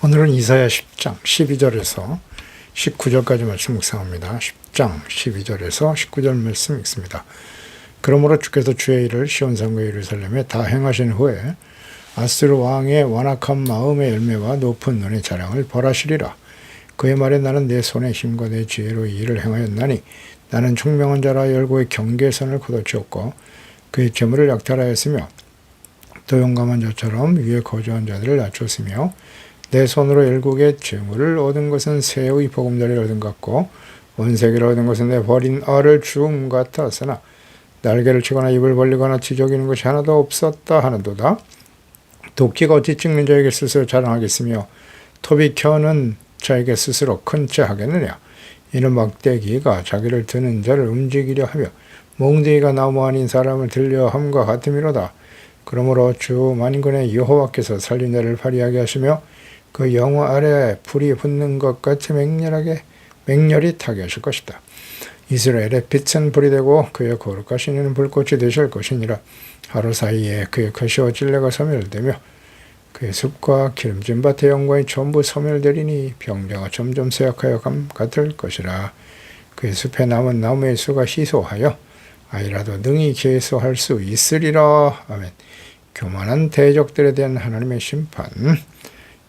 오늘은 이사야 10장 12절에서 19절까지 말씀 묵상합니다. 10장 12절에서 19절 말씀 읽습니다. 그러므로 주께서 주의 일을 시온산과 예루살렘에 다 행하신 후에 아스르 왕의 완악한 마음의 열매와 높은 눈의 자랑을 벌하시리라. 그의 말에 나는 내 손의 힘과 내 지혜로 이 일을 행하였나니 나는 총명한 자라 열고의 경계선을 걷어치웠고 그의 재물을 약탈하였으며 또 용감한 자처럼 위에 거주한 자들을 낮췄으며 내 손으로 열국의 재물을 얻은 것은 새의 보금자리를 얻은 것 같고 온 세계를 얻은 것은 내 버린 알을 주움 같았으나 날개를 치거나 입을 벌리거나 지저귀는 것이 하나도 없었다 하는도다. 도끼가 어찌 찍는 자에게 스스로 자랑하겠으며 톱이 켜는 자에게 스스로 큰 채 하겠느냐. 이는 막대기가 자기를 드는 자를 움직이려 하며 몽둥이가 나무 아닌 사람을 들려 함과 같음이로다. 그러므로 주 만군의 여호와께서 살린 자를 발휘하게 하시며 그 영화 아래에 불이 붙는 것 같이 맹렬히 타게 하실 것이다. 이스라엘의 빛은 불이 되고 그의 거룩하신 이는 불꽃이 되실 것이니라. 하루 사이에 그의 거시와 진례가 소멸되며 그의 숲과 기름진 밭의 영광이 전부 소멸되리니 병자가 점점 쇠약하여 같을 것이라. 그의 숲에 남은 나무의 수가 희소하여 아이라도 능히 계수할 수 있으리라. 아멘. 교만한 대적들에 대한 하나님의 심판,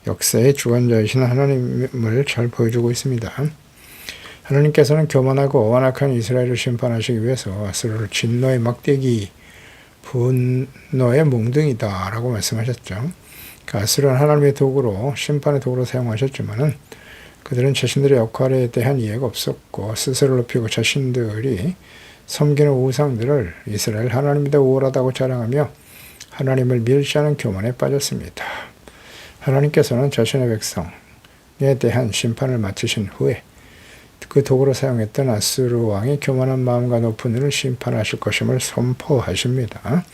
역사의 주관자이신 하나님을 잘 보여주고 있습니다. 하나님께서는 교만하고 완악한 이스라엘을 심판하시기 위해서 아스르를 진노의 막대기, 분노의 몽둥이다 라고 말씀하셨죠. 아스르는 하나님의 도구로, 심판의 도구로 사용하셨지만은 그들은 자신들의 역할에 대한 이해가 없었고 스스로 높이고 자신들이 섬기는 우상들을 이스라엘 하나님보다 우월하다고 자랑하며 하나님을 멸시하는 교만에 빠졌습니다. 하나님께서는 자신의 백성에 대한 심판을 마치신 후에 그 도구로 사용했던 아스르 왕의 교만한 마음과 높은 눈을 심판하실 것임을 선포하십니다.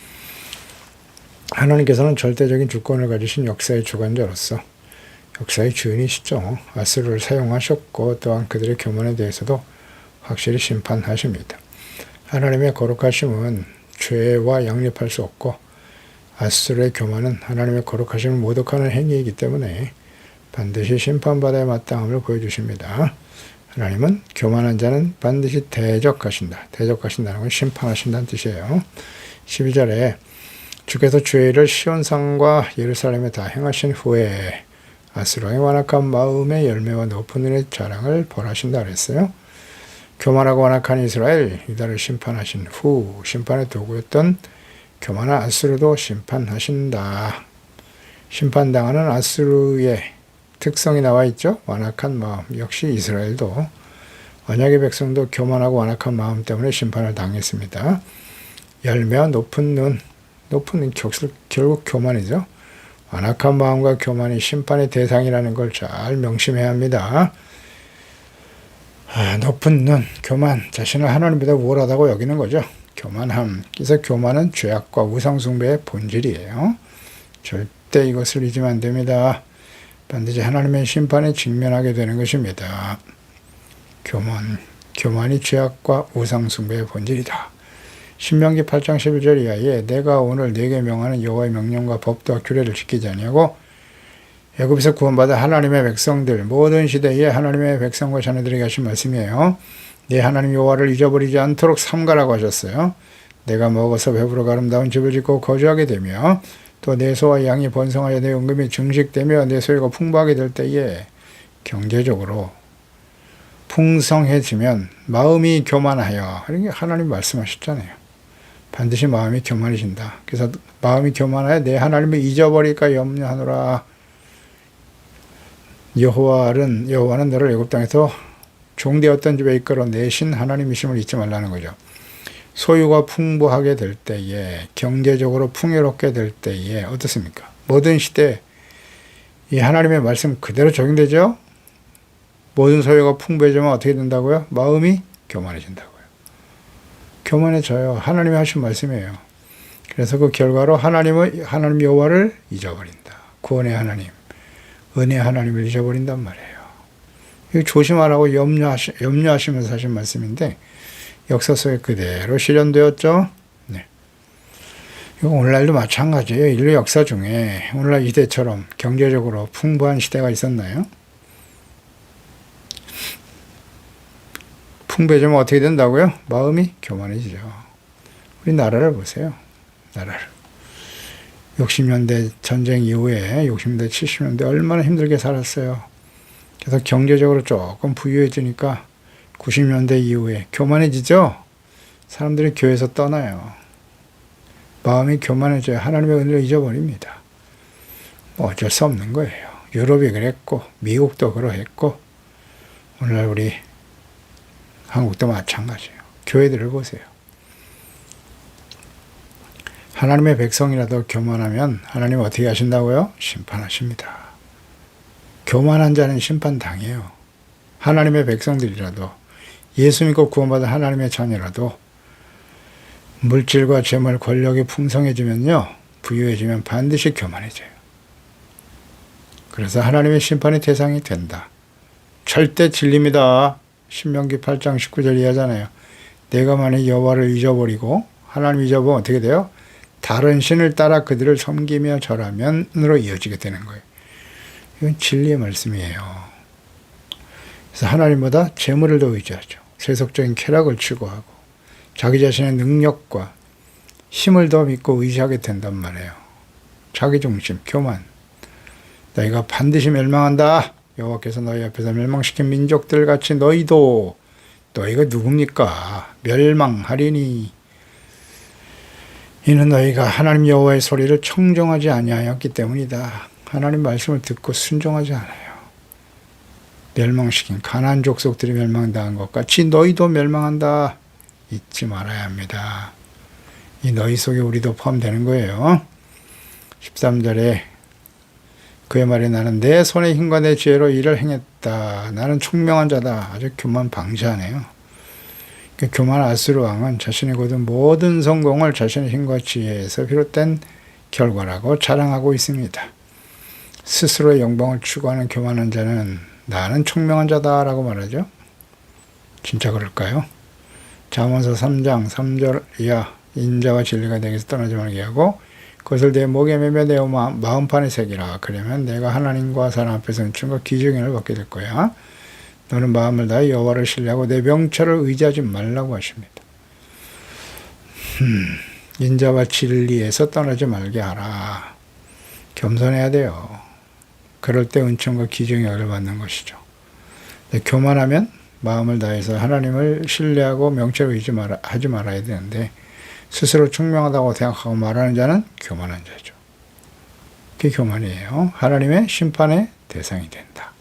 하나님께서는 절대적인 주권을 가지신 역사의 주관자로서 역사의 주인이시죠. 아스르를 사용하셨고 또한 그들의 교만에 대해서도 확실히 심판하십니다. 하나님의 거룩하심은 죄와 양립할 수 없고 아스르의 교만은 하나님의 거룩하심을 모독하는 행위이기 때문에 반드시 심판받아야 마땅함을 보여주십니다. 하나님은 교만한 자는 반드시 대적하신다. 대적하신다는 건 심판하신다는 뜻이에요. 12절에 주께서 주의 일을 시온산과 예루살렘에 다 행하신 후에 아스르 왕의 완악한 마음의 열매와 높은 눈의 자랑을 벌하신다 그랬어요. 교만하고 완악한 이스라엘 유다를 심판하신 후 심판의 도구였던 교만한 아스르도 심판하신다. 심판당하는 아스르의 특성이 나와 있죠. 완악한 마음. 역시 이스라엘도 언약의 백성도 교만하고 완악한 마음 때문에 심판을 당했습니다. 열매와 높은 눈. 높은 눈 결국 교만이죠. 완악한 마음과 교만이 심판의 대상이라는 걸 잘 명심해야 합니다. 높은 눈, 교만, 자신을 하나님보다 우월하다고 여기는 거죠. 교만함. 그래서 교만은 죄악과 우상숭배의 본질이에요. 절대 이것을 잊으면 안 됩니다. 반드시 하나님의 심판에 직면하게 되는 것입니다. 교만이 죄악과 우상숭배의 본질이다. 신명기 8장 11절 이하에 내가 오늘 네게 명하는 여호와의 명령과 법도와 규례를 지키지 아니하고 애굽에서 구원받은 하나님의 백성들, 모든 시대에 하나님의 백성과 자녀들에게 하신 말씀이에요. 네 하나님 여호와를 잊어버리지 않도록 삼가라고 하셨어요. 내가 먹어서 배부르고 아름다운 집을 짓고 거주하게 되며 또 내 소와 양이 번성하여 내 은금이 증식되며 내 소유가 풍부하게 될 때에 경제적으로 풍성해지면 마음이 교만하여, 이렇게 하나님 말씀하셨잖아요. 반드시 마음이 교만해진다. 그래서 마음이 교만하여 내 하나님을 잊어버릴까 염려하노라. 여호와는 너를 애굽 땅에서 종되었던 집에 이끌어 내신 하나님이심을 잊지 말라는 거죠. 소유가 풍부하게 될 때에, 경제적으로 풍요롭게 될 때에 어떻습니까? 모든 시대에 이 하나님의 말씀 그대로 적용되죠? 모든 소유가 풍부해지면 어떻게 된다고요? 마음이 교만해진다고요. 교만해져요. 하나님이 하신 말씀이에요. 그래서 그 결과로 하나님 여호와를 잊어버린다. 구원의 하나님, 은혜의 하나님을 잊어버린단 말이에요. 이거 조심하라고 염려하시면서 하신 말씀인데 역사 속에 그대로 실현되었죠. 네. 이거 오늘날도 마찬가지예요. 인류 역사 중에 오늘날 이때처럼 경제적으로 풍부한 시대가 있었나요? 풍부해지면 어떻게 된다고요? 마음이 교만해지죠. 우리 나라를 보세요. 나라를. 60년대 전쟁 이후에 60년대, 70년대 얼마나 힘들게 살았어요. 그래서 경제적으로 조금 부유해지니까 90년대 이후에 교만해지죠? 사람들이 교회에서 떠나요. 마음이 교만해져야 하나님의 은혜를 잊어버립니다. 어쩔 수 없는 거예요. 유럽이 그랬고 미국도 그러했고 오늘날 우리 한국도 마찬가지예요. 교회들을 보세요. 하나님의 백성이라도 교만하면 하나님 어떻게 하신다고요? 심판하십니다. 교만한 자는 심판당해요. 하나님의 백성들이라도 예수 믿고 구원받은 하나님의 자녀라도 물질과 재물, 권력이 풍성해지면요. 부유해지면 반드시 교만해져요. 그래서 하나님의 심판의 대상이 된다. 절대 진리입니다. 신명기 8장 19절 이하잖아요. 내가 만약 여호와를 잊어버리고 하나님 잊어보면 어떻게 돼요? 다른 신을 따라 그들을 섬기며 절하면으로 이어지게 되는 거예요. 이건 진리의 말씀이에요. 그래서 하나님보다 재물을 더 의지하죠. 세속적인 쾌락을 추구하고 자기 자신의 능력과 힘을 더 믿고 의지하게 된단 말이에요. 자기중심, 교만. 너희가 반드시 멸망한다. 여호와께서 너희 앞에서 멸망시킨 민족들 같이 너희도 너희가 누굽니까? 멸망하리니. 이는 너희가 하나님 여호와의 소리를 청정하지 아니하였기 때문이다. 하나님 말씀을 듣고 순종하지 않아요. 멸망시킨 가나안 족속들이 멸망당한 것 같이 너희도 멸망한다. 잊지 말아야 합니다. 이 너희 속에 우리도 포함되는 거예요. 13절에 그의 말이 나는 내 손의 힘과 내 지혜로 일을 행했다. 나는 총명한 자다. 아주 교만 방지하네요. 교만 아수르 왕은 자신의 거둔 모든 성공을 자신의 힘과 지혜에서 비롯된 결과라고 자랑하고 있습니다. 스스로의 영광을 추구하는 교만한 자는 나는 총명한 자다라고 말하죠. 진짜 그럴까요? 잠언서 3장 3절 이하 인자와 진리가 내게서 떠나지 말게 하고 그것을 내 목에 매며 내 마음판에 새기라. 그러면 내가 하나님과 사람 앞에서 은총과 기중을 받게 될 거야. 너는 마음을 다해 여호와를 신뢰하고 내 명철을 의지하지 말라고 하십니다. 인자와 진리에서 떠나지 말게 하라. 겸손해야 돼요. 그럴 때 은총과 기중을 받는 것이죠. 교만하면 마음을 다해서 하나님을 신뢰하고 명철을 하지 말아야 되는데 스스로 총명하다고 생각하고 말하는 자는 교만한 자죠. 그게 교만이에요. 하나님의 심판의 대상이 된다.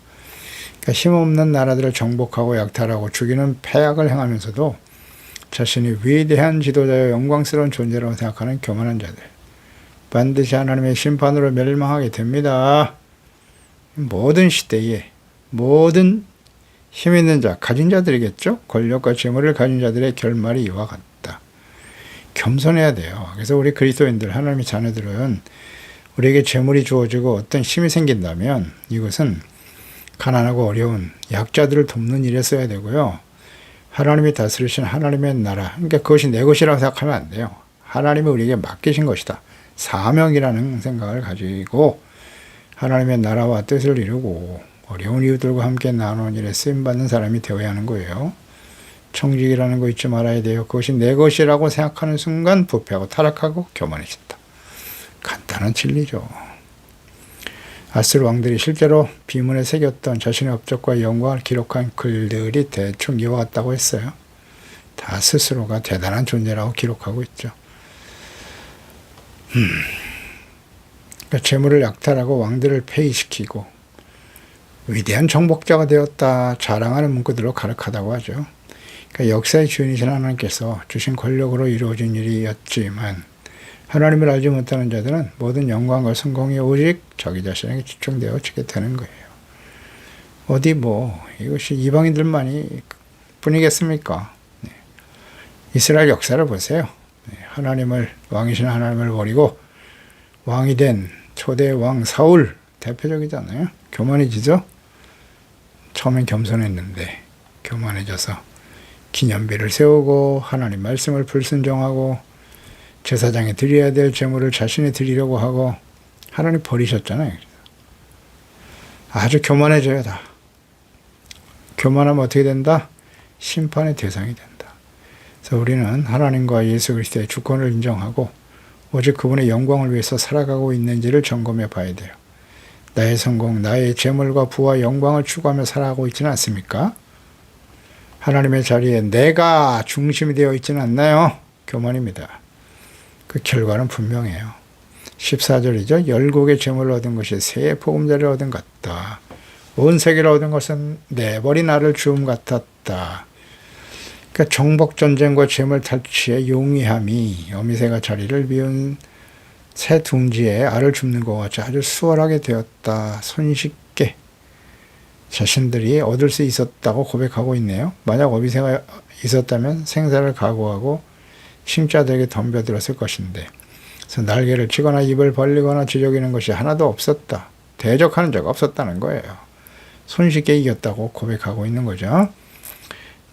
그러니까 힘없는 나라들을 정복하고 약탈하고 죽이는 패악을 행하면서도 자신이 위대한 지도자여 영광스러운 존재라고 생각하는 교만한 자들. 반드시 하나님의 심판으로 멸망하게 됩니다. 모든 시대에 모든 힘 있는 자, 가진 자들이겠죠? 권력과 재물을 가진 자들의 결말이 이와 같다. 겸손해야 돼요. 그래서 우리 그리스도인들, 하나님의 자녀들은 우리에게 재물이 주어지고 어떤 힘이 생긴다면 이것은 가난하고 어려운 약자들을 돕는 일에 써야 되고요. 하나님이 다스리신 하나님의 나라, 그러니까 그것이 내 것이라고 생각하면 안 돼요. 하나님이 우리에게 맡기신 것이다. 사명이라는 생각을 가지고 하나님의 나라와 뜻을 이루고 어려운 이웃들과 함께 나누는 일에 쓰임받는 사람이 되어야 하는 거예요. 청직이라는 거 잊지 말아야 돼요. 그것이 내 것이라고 생각하는 순간 부패하고 타락하고 교만해진다. 간단한 진리죠. 아스르 왕들이 실제로 비문에 새겼던 자신의 업적과 영광을 기록한 글들이 대충 이와 같다고 했어요. 다 스스로가 대단한 존재라고 기록하고 있죠. 그러니까 재물을 약탈하고 왕들을 폐위시키고 위대한 정복자가 되었다 자랑하는 문구들로 가득하다고 하죠. 그러니까 역사의 주인이신 하나님께서 주신 권력으로 이루어진 일이었지만 하나님을 알지 못하는 자들은 모든 영광과 성공이 오직 자기 자신에게 집중되어지게 되는 거예요. 어디 이것이 이방인들만이 뿐이겠습니까? 네. 이스라엘 역사를 보세요. 네. 왕이신 하나님을 버리고 왕이 된 초대 왕 사울 대표적이잖아요. 교만해지죠? 처음엔 겸손했는데 교만해져서 기념비를 세우고 하나님 말씀을 불순종하고 제사장이 드려야 될 제물을 자신이 드리려고 하고 하나님 버리셨잖아요. 아주 교만해져야 다. 교만하면 어떻게 된다? 심판의 대상이 된다. 그래서 우리는 하나님과 예수 그리스도의 주권을 인정하고 오직 그분의 영광을 위해서 살아가고 있는지를 점검해 봐야 돼요. 나의 성공, 나의 재물과 부와 영광을 추구하며 살아가고 있지는 않습니까? 하나님의 자리에 내가 중심이 되어 있지는 않나요? 교만입니다. 그 결과는 분명해요. 14절이죠. 열국의 재물을 얻은 것이 새 보금자리를 얻은 것 같다. 온 세계를 얻은 것은 내버린 알을 주움 같았다. 그러니까 정복전쟁과 재물 탈취의 용이함이 어미새가 자리를 비운 새 둥지에 알을 줍는 것 같이 아주 수월하게 되었다. 손쉽게 자신들이 얻을 수 있었다고 고백하고 있네요. 만약 어미새가 있었다면 생사를 각오하고 심자들에게 덤벼들었을 것인데, 그래서 날개를 치거나 입을 벌리거나 지저귀는 것이 하나도 없었다. 대적하는 자가 없었다는 거예요. 손쉽게 이겼다고 고백하고 있는 거죠.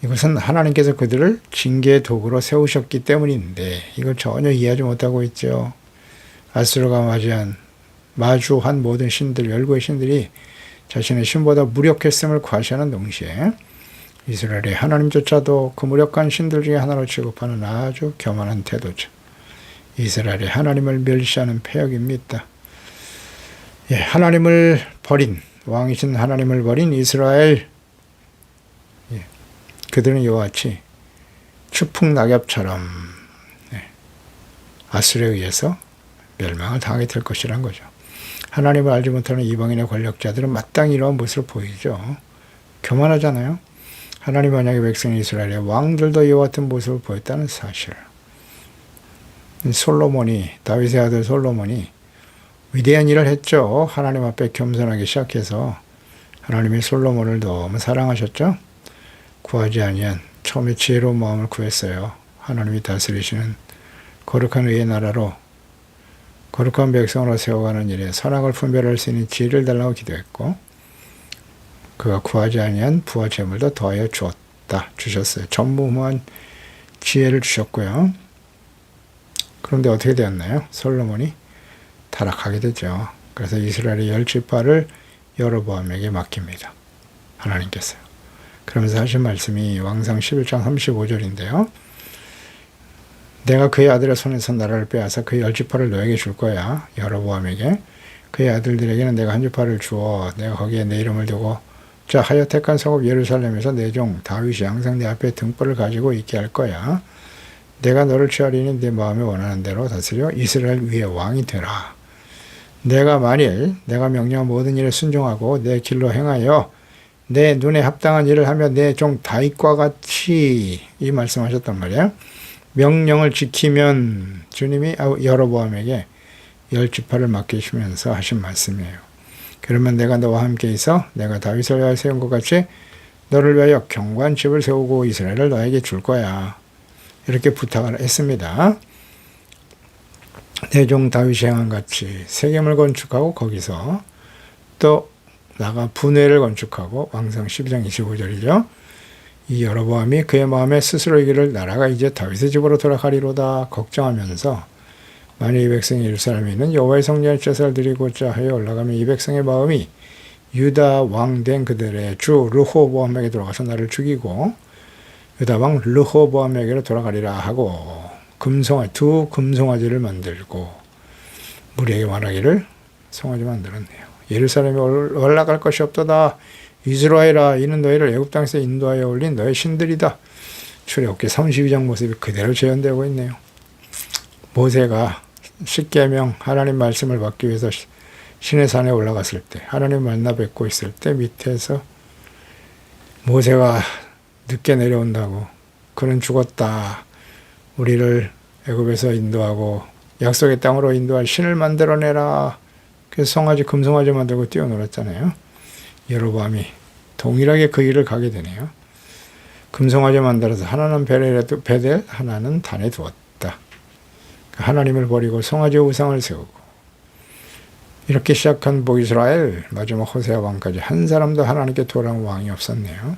이것은 하나님께서 그들을 징계의 도구로 세우셨기 때문인데 이걸 전혀 이해하지 못하고 있죠. 아수르가 마주한 모든 신들, 열국의 신들이 자신의 신보다 무력했음을 과시하는 동시에 이스라엘의 하나님조차도 그 무력한 신들 중에 하나로 취급하는 아주 교만한 태도죠. 이스라엘의 하나님을 멸시하는 패역입니다. 예, 하나님을 버린, 왕이신 하나님을 버린 이스라엘, 예, 그들은 이와 같이 추풍낙엽처럼 아수르에 의해서 멸망을 당하게 될 것이란 거죠. 하나님을 알지 못하는 이방인의 권력자들은 마땅히 이러한 모습을 보이죠. 교만하잖아요. 하나님 만약에 백성 이스라엘의 왕들도 이와 같은 모습을 보였다는 사실. 다윗의 아들 솔로몬이 위대한 일을 했죠. 하나님 앞에 겸손하게 시작해서 하나님이 솔로몬을 너무 사랑하셨죠. 구하지 아니한 처음에 지혜로운 마음을 구했어요. 하나님이 다스리시는 거룩한 의의 나라로 거룩한 백성으로 세워가는 일에 선악을 분별할 수 있는 지혜를 달라고 기도했고, 그가 구하지 아니한 부와 재물도 더하여 주셨어요. 전무후무한 지혜를 주셨고요. 그런데 어떻게 되었나요? 솔로몬이 타락하게 되죠. 그래서 이스라엘의 10지파를 여로보암에게 맡깁니다. 하나님께서요. 그러면서 하신 말씀이 왕상 11장 35절인데요. 내가 그의 아들의 손에서 나라를 빼앗아 그의 10지파를 너에게 줄 거야. 여로보암에게. 그의 아들들에게는 내가 한 지파를 주어 내가 거기에 내 이름을 두고 자 하여 택한 성읍 예루살렘에서 내 종 다윗이 항상 내 앞에 등불을 가지고 있게 할 거야. 내가 너를 취하리니 내 마음에 원하는 대로 다스려 이스라엘 위에 왕이 되라. 내가 만일 내가 명령한 모든 일에 순종하고 내 길로 행하여 내 눈에 합당한 일을 하며 내 종 다윗과 같이 이 말씀하셨단 말이에요. 명령을 지키면 주님이 여로보암에게 10지파를 맡기시면서 하신 말씀이에요. 그러면 내가 너와 함께 있어 내가 다윗을 위하여 세운 것 같이 너를 위하여 견고한 집을 세우고 이스라엘을 너에게 줄 거야. 이렇게 부탁을 했습니다. 내 종 다윗이 행한 같이 세겜을 건축하고 거기서 또 나가 분회를 건축하고 왕상 12장 25절이죠. 이 여로보암이 그의 마음에 스스로 이기를 나라가 이제 다윗의 집으로 돌아가리로다 걱정하면서 만일 이 백성이 예루살렘에 있는 여호와의 성전에 제사를 드리고자 하여 올라가면 이 백성의 마음이 유다 왕 된 그들의 주 르호보암에게 돌아가서 나를 죽이고 유다 왕 르호보암에게로 돌아가리라 하고 두 금송아지를 만들고 무리에게 말하기를 송아지 만들었네요. 예루살렘에 올라갈 것이 없도다. 이스라엘아 이는 너희를 애굽 땅에서 인도하여 올린 너의 신들이다. 출애굽기 32장 모습이 그대로 재현되고 있네요. 모세가 십계명 하나님 말씀을 받기 위해서 신의 산에 올라갔을 때 하나님 만나 뵙고 있을 때 밑에서 모세가 늦게 내려온다고 그는 죽었다. 우리를 애굽에서 인도하고 약속의 땅으로 인도할 신을 만들어내라. 그래서 금송아지 만들고 뛰어놀았잖아요. 여로보암이 동일하게 그 일을 가게 되네요. 금송아지 만들어서 하나는 베델, 하나는 단에 두었다. 하나님을 버리고 송아지 우상을 세우고 이렇게 시작한 북이스라엘 마지막 호세아 왕까지 한 사람도 하나님께 돌아온 왕이 없었네요.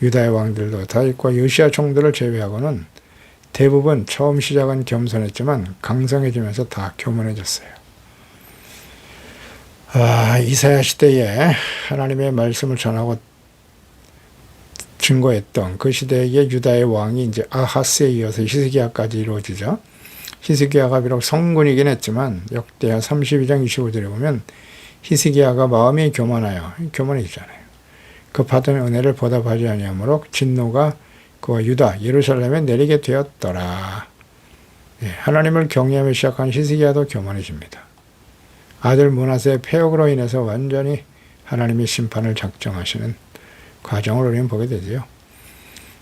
유다의 왕들도 다윗과 요시야 총들을 제외하고는 대부분 처음 시작은 겸손했지만 강성해지면서 다 교만해졌어요. 이사야 시대에 하나님의 말씀을 전하고 증거했던 그 시대의 유다의 왕이 이제 아하스에 이어서 히스기야까지 이루어지죠. 히스기야가 비록 성군이긴 했지만 역대하 32장 25절에 보면 히스기야가 마음이 교만해지잖아요. 그 받은 은혜를 보답하지 아니하므로 진노가 그와 유다 예루살렘에 내리게 되었더라. 하나님을 경외하며 시작한 히스기야도 교만해집니다. 아들 므낫세의 패역으로 인해서 완전히 하나님의 심판을 작정하시는 과정을 우리는 보게 되지요.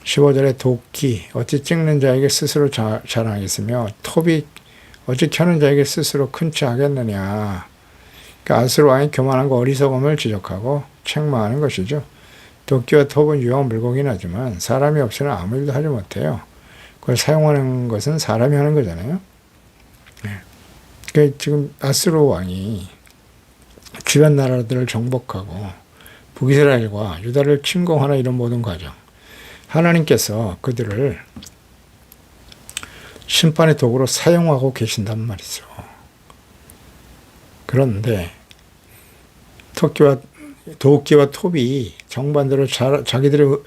15절에 도끼 어찌 찍는 자에게 스스로 자랑하겠으며 톱이 어찌 켜는 자에게 스스로 큰 체 하겠느냐. 그러니까 아수르 왕이 교만한과 어리석음을 지적하고 책망하는 것이죠. 도끼와 톱은 유용한 물고기는 하지만 사람이 없이는 아무 일도 하지 못해요. 그걸 사용하는 것은 사람이 하는 거잖아요. 그러니까 지금 아수르 왕이 주변 나라들을 정복하고 북이스라엘과 유다를 침공하는 이런 모든 과정, 하나님께서 그들을 심판의 도구로 사용하고 계신단 말이죠. 그런데 도끼와 톱이 정반대로 자기들의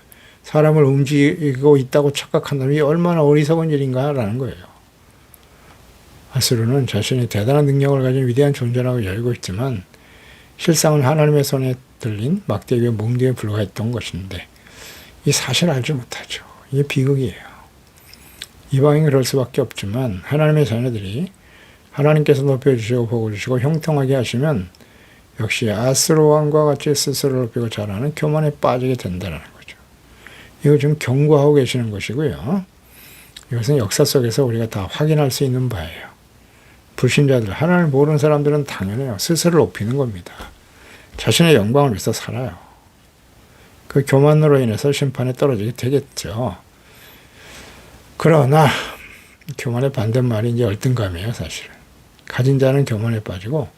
사람을 움직이고 있다고 착각한다면 이게 얼마나 어리석은 일인가라는 거예요. 아수르는 자신이 대단한 능력을 가진 위대한 존재라고 열고 있지만 실상은 하나님의 손에 들린 막대기의 몽둥이에 불과했던 것인데 이 사실을 알지 못하죠. 이게 비극이에요. 이방인이 그럴 수밖에 없지만 하나님의 자녀들이 하나님께서 높여주시고 복을 주시고 형통하게 하시면 역시 아수르 왕과 같이 스스로 높이고 자라는 교만에 빠지게 된다는 거죠. 이거 지금 경고하고 계시는 것이고요. 이것은 역사 속에서 우리가 다 확인할 수 있는 바예요. 불신자들, 하나님을 모르는 사람들은 당연해요. 스스로 높이는 겁니다. 자신의 영광을 위해서 살아요. 그 교만으로 인해서 심판에 떨어지게 되겠죠. 그러나 교만의 반대말이 이제 열등감이에요, 사실은. 가진 자는 교만에 빠지고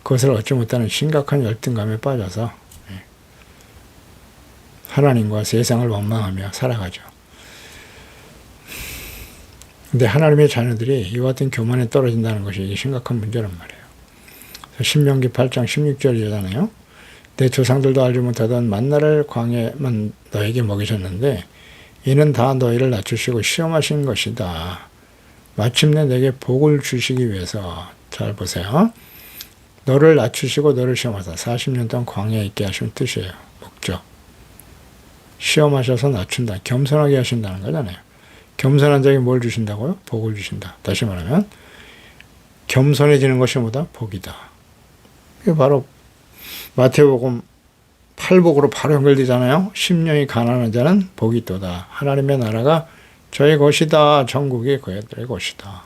그것을 얻지 못하는 심각한 열등감에 빠져서 하나님과 세상을 원망하며 살아가죠. 근데 하나님의 자녀들이 이와 같은 교만에 떨어진다는 것이 이게 심각한 문제란 말이에요. 신명기 8장 16절이잖아요. 내 조상들도 알지 못하던 만나를 광야에만 너에게 먹이셨는데 이는 다 너희를 낮추시고 시험하신 것이다. 마침내 내게 복을 주시기 위해서. 잘 보세요. 너를 낮추시고 너를 시험하사 40년 동안 광야에 있게 하신 뜻이에요. 목적. 시험하셔서 낮춘다. 겸손하게 하신다는 거잖아요. 겸손한 자에게 뭘 주신다고요? 복을 주신다. 다시 말하면 겸손해지는 것이 뭐다? 복이다. 이게 바로 마태복음 8복으로 바로 연결되잖아요. 심령이 가난한 자는 복이 있도다. 하나님의 나라가 저의 것이다. 전국이 그들의 것이다.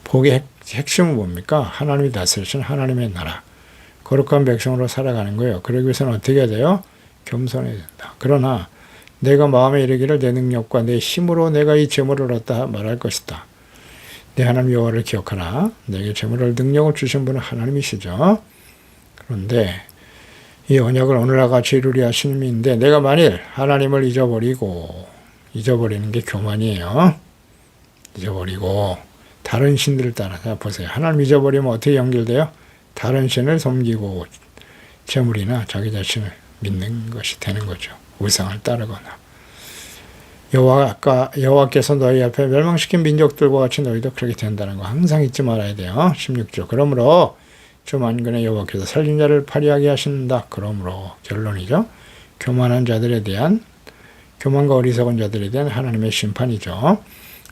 복의 핵심은 뭡니까? 하나님이 다스리신 하나님의 나라. 거룩한 백성으로 살아가는 거예요. 그러기 위해서는 어떻게 해야 돼요? 겸손해야 된다. 그러나 내가 마음에 이르기를 내 능력과 내 힘으로 내가 이 재물을 얻다 말할 것이다. 내 하나님 여호와를 기억하라. 내게 재물을 능력을 주신 분은 하나님이시죠. 그런데 이 언약을 오늘과 같이 이루리 하시는 분인데 내가 만일 하나님을 잊어버리는 게 교만이에요. 잊어버리고 다른 신들을 따라서 보세요. 하나님 잊어버리면 어떻게 연결돼요? 다른 신을 섬기고 재물이나 자기 자신을 믿는 것이 되는 거죠. 우상을 따르거나. 여호와께서 너희 앞에 멸망시킨 민족들과 같이 너희도 그렇게 된다는 거 항상 잊지 말아야 돼요. 16절. 그러므로 주 만군의 여호와께서 살린 자를 파리하게 하신다. 그러므로 결론이죠. 교만과 어리석은 자들에 대한 하나님의 심판이죠.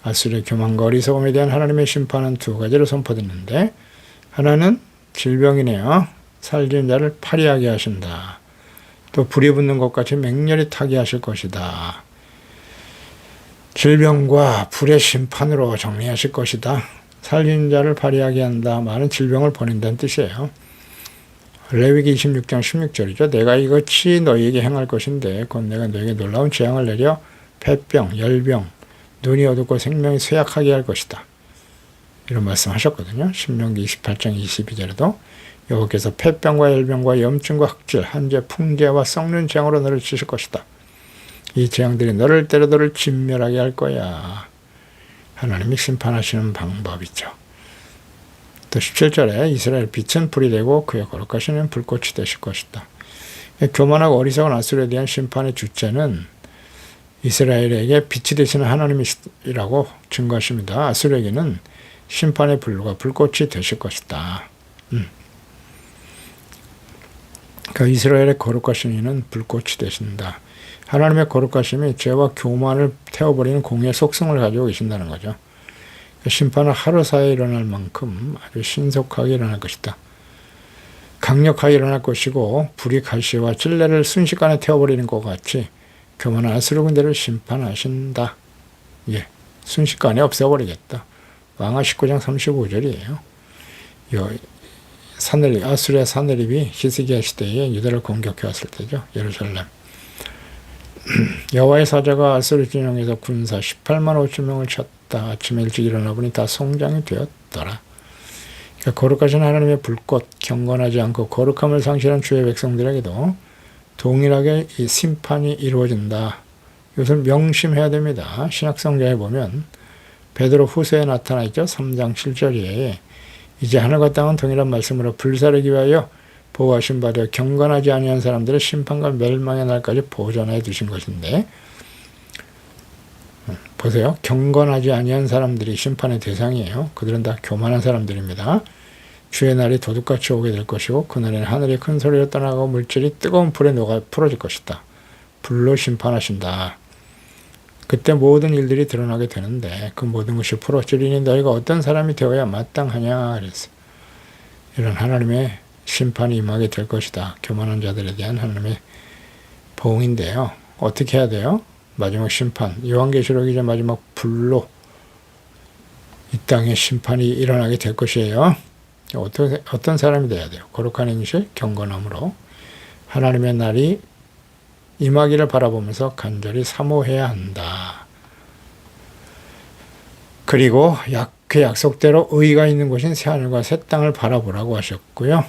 아수르의 교만과 어리석음에 대한 하나님의 심판은 두 가지로 선포됐는데 하나는 질병이네요. 살린 자를 파리하게 하신다. 또 불이 붙는 것 같이 맹렬히 타게 하실 것이다. 질병과 불의 심판으로 정리하실 것이다. 살린 자를 파리하게 한다. 많은 질병을 보낸다는 뜻이에요. 레위기 26장 16절이죠. 내가 이것이 너희에게 행할 것인데 곧 내가 너희에게 놀라운 재앙을 내려 폐병, 열병, 눈이 어둡고 생명이 쇠약하게 할 것이다. 이런 말씀하셨거든요. 신명기 28장 22절에도 여호와께서 폐병과 열병과 염증과 흑질, 한재, 풍재와 썩는 재앙으로 너를 치실 것이다. 이 재앙들이 너를 때려 너를 진멸하게 할 거야. 하나님이 심판하시는 방법이죠. 또 17절에 이스라엘 빛은 불이 되고 그의 거룩하시는 불꽃이 되실 것이다. 교만하고 어리석은 아수르에 대한 심판의 주체는 이스라엘에게 빛이 되시는 하나님이라고 증거하십니다. 아수르에게는 심판의 불과 불꽃이 되실 것이다. 그 이스라엘의 거룩하신 이는 불꽃이 되신다. 하나님의 거룩하심이 죄와 교만을 태워버리는 공의의 속성을 가지고 계신다는 거죠. 심판은 하루 사이에 일어날 만큼 아주 신속하게 일어날 것이다. 강력하게 일어날 것이고 불이 갈시와 찔레를 순식간에 태워버리는 것 같이 교만한 아수르 군대를 심판하신다. 예, 순식간에 없애버리겠다. 왕하 19장 35절이에요. 아수르의 사내립이 히스기야 시대에 유다를 공격해 왔을 때죠. 예루살렘. 여호와의 사자가 아수르 진영에서 군사 18만 5천 명을 쳤다. 아침에 일찍 일어나 보니 다 송장이 되었더라. 그러니까 거룩하신 하나님의 불꽃, 경건하지 않고 거룩함을 상실한 주의 백성들에게도 동일하게 이 심판이 이루어진다. 이것을 명심해야 됩니다. 신약성경에 보면 베드로 후서에 나타나 있죠. 3장 7절에 이제 하늘과 땅은 동일한 말씀으로 불사르기 위하여 보호하신 바 되어 경건하지 아니한 사람들의 심판과 멸망의 날까지 보존해 두신 것인데, 보세요. 경건하지 아니한 사람들이 심판의 대상이에요. 그들은 다 교만한 사람들입니다. 주의 날이 도둑같이 오게 될 것이고 그날에는 하늘이 큰 소리로 떠나고 물질이 뜨거운 불에 녹아 풀어질 것이다. 불로 심판하신다. 그때 모든 일들이 드러나게 되는데 그 모든 것이 풀어지리니 너희가 어떤 사람이 되어야 마땅하냐 그랬어요. 이런 하나님의 심판이 임하게 될 것이다. 교만한 자들에 대한 하나님의 보응인데요. 어떻게 해야 돼요? 마지막 심판, 요한계시록 이제 마지막 불로 이 땅에 심판이 일어나게 될 것이에요. 어떤 사람이 돼야 돼요? 거룩한 행실, 경건함으로 하나님의 날이 임하기를 바라보면서 간절히 사모해야 한다. 그리고 그 약속대로 의가 있는 곳인 새하늘과 새 땅을 바라보라고 하셨고요.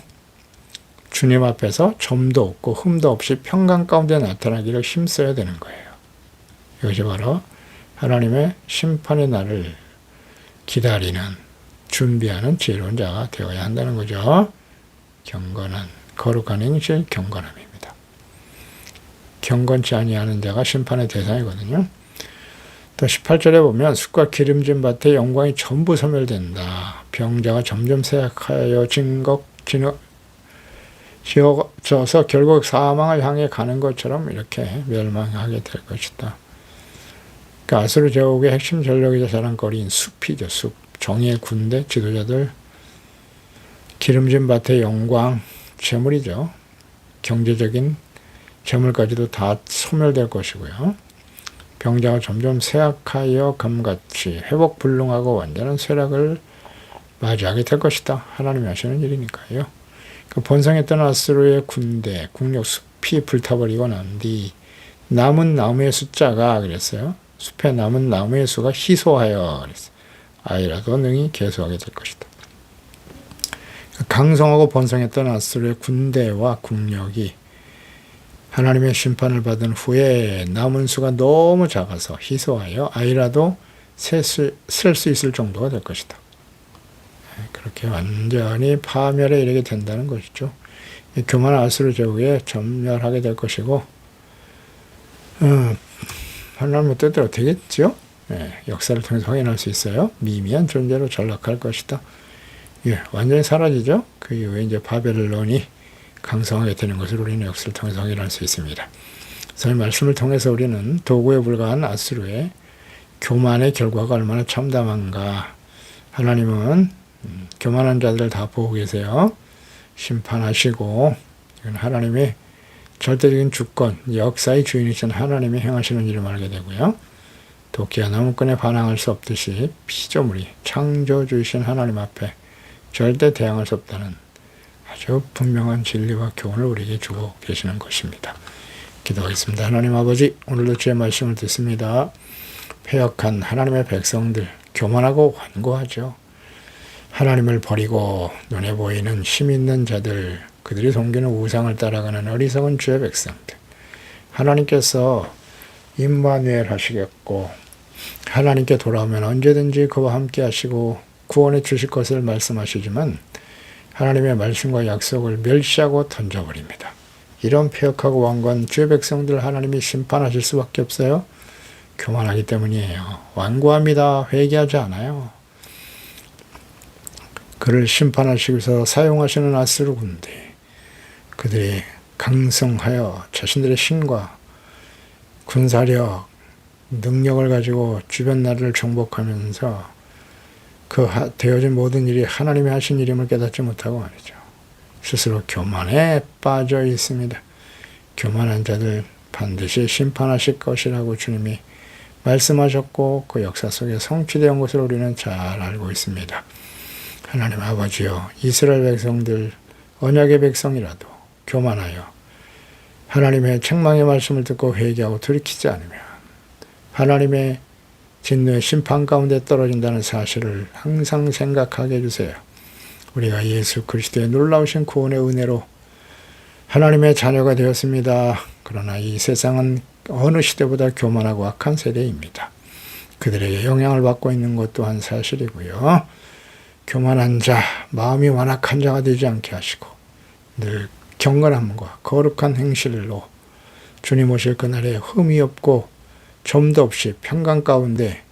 주님 앞에서 점도 없고 흠도 없이 평강 가운데 나타나기를 힘써야 되는 거예요. 이것이 바로 하나님의 심판의 날을 기다리는, 준비하는 지혜로운 자가 되어야 한다는 거죠. 경건한, 거룩한 행실, 경건함입니다. 경건치 아니하는 자가 심판의 대상이거든요. 또 18절에 보면 숯과 기름진 밭의 영광이 전부 소멸된다. 병자가 점점 쇠약하여 지어져서 결국 사망을 향해 가는 것처럼 이렇게 멸망하게 될 것이다. 그러니까 아수르 제국의 핵심 전력이자 자랑거리인 숲이죠. 숲. 정의의 군대, 지도자들, 기름진 밭의 영광, 재물이죠. 경제적인 재물까지도 다 소멸될 것이고요. 병자가 점점 쇠약하여 감같이 회복불능하고 완전한 쇠락을 맞이하게 될 것이다. 하나님이 하시는 일이니까요. 그 번성했던 아수르의 군대, 국력 숲이 불타버리고 난 뒤 남은 나무의 숫자가 그랬어요. 숲에 남은 나무의 수가 희소하여 그랬어요. 아이라도 능히 계속하게 될 것이다. 강성하고 번성했던 아수르의 군대와 국력이 하나님의 심판을 받은 후에 남은 수가 너무 작아서 희소하여 아이라도 쓸 수 있을 정도가 될 것이다. 그렇게 완전히 파멸에 이르게 된다는 것이죠. 교만한 아수르 제국에 전멸하게 될 것이고 하나님의 뜻대로 되겠죠. 역사를 통해서 확인할 수 있어요. 미미한 존재로 전락할 것이다. 완전히 사라지죠. 그 이후에 이제 바벨론이 강성하게 되는 것을 우리는 역사를 통해서 확인할 수 있습니다. 그래서 이 말씀을 통해서 우리는 도구에 불과한 아수르의 교만의 결과가 얼마나 참담한가. 하나님은 교만한 자들을 다 보고 계세요. 심판하시고 이건 하나님의 절대적인 주권, 역사의 주인이신 하나님이 행하시는 일을 말하게 되고요. 도끼와 나무꾼에 반항할 수 없듯이 피조물이 창조주이신 하나님 앞에 절대 대항할 수 없다는 아주 분명한 진리와 교훈을 우리에게 주고 계시는 것입니다. 기도하겠습니다. 하나님 아버지, 오늘도 주의 말씀을 듣습니다. 패역한 하나님의 백성들, 교만하고 완고하죠. 하나님을 버리고 눈에 보이는 힘 있는 자들, 그들이 섬기는 우상을 따라가는 어리석은 주의 백성들, 하나님께서 임마누엘 하시겠고 하나님께 돌아오면 언제든지 그와 함께 하시고 구원해 주실 것을 말씀하시지만 하나님의 말씀과 약속을 멸시하고 던져버립니다. 이런 폐역하고 완고한 주의 백성들 하나님이 심판하실 수밖에 없어요. 교만하기 때문이에요. 완고합니다. 회개하지 않아요. 그를 심판하시기 위해서 사용하시는 아스르 군대, 그들이 강성하여 자신들의 힘과 군사력, 능력을 가지고 주변 나라를 정복하면서 그 되어진 모든 일이 하나님이 하신 일임을 깨닫지 못하고 말이죠. 스스로 교만에 빠져 있습니다. 교만한 자들 반드시 심판하실 것이라고 주님이 말씀하셨고 그 역사 속에 성취되온 것을 우리는 잘 알고 있습니다. 하나님 아버지여, 이스라엘 백성들 언약의 백성이라도 교만하여 하나님의 책망의 말씀을 듣고 회개하고 돌이키지 않으면 하나님의 진노의 심판 가운데 떨어진다는 사실을 항상 생각하게 해주세요. 우리가 예수 그리스도의 놀라우신 구원의 은혜로 하나님의 자녀가 되었습니다. 그러나 이 세상은 어느 시대보다 교만하고 악한 세대입니다. 그들에게 영향을 받고 있는 것 또한 사실이고요. 교만한 자, 마음이 완악한 자가 되지 않게 하시고 늘 경건함과 거룩한 행실로 주님 오실 그날에 흠이 없고 점도 없이 평강 가운데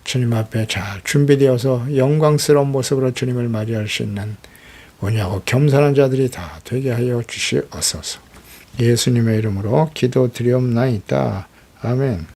주님 앞에 잘 준비되어서 영광스러운 모습으로 주님을 맞이할 수 있는 온유하고 겸손한 자들이 다 되게 하여 주시옵소서. 예수님의 이름으로 기도드리옵나이다. 아멘.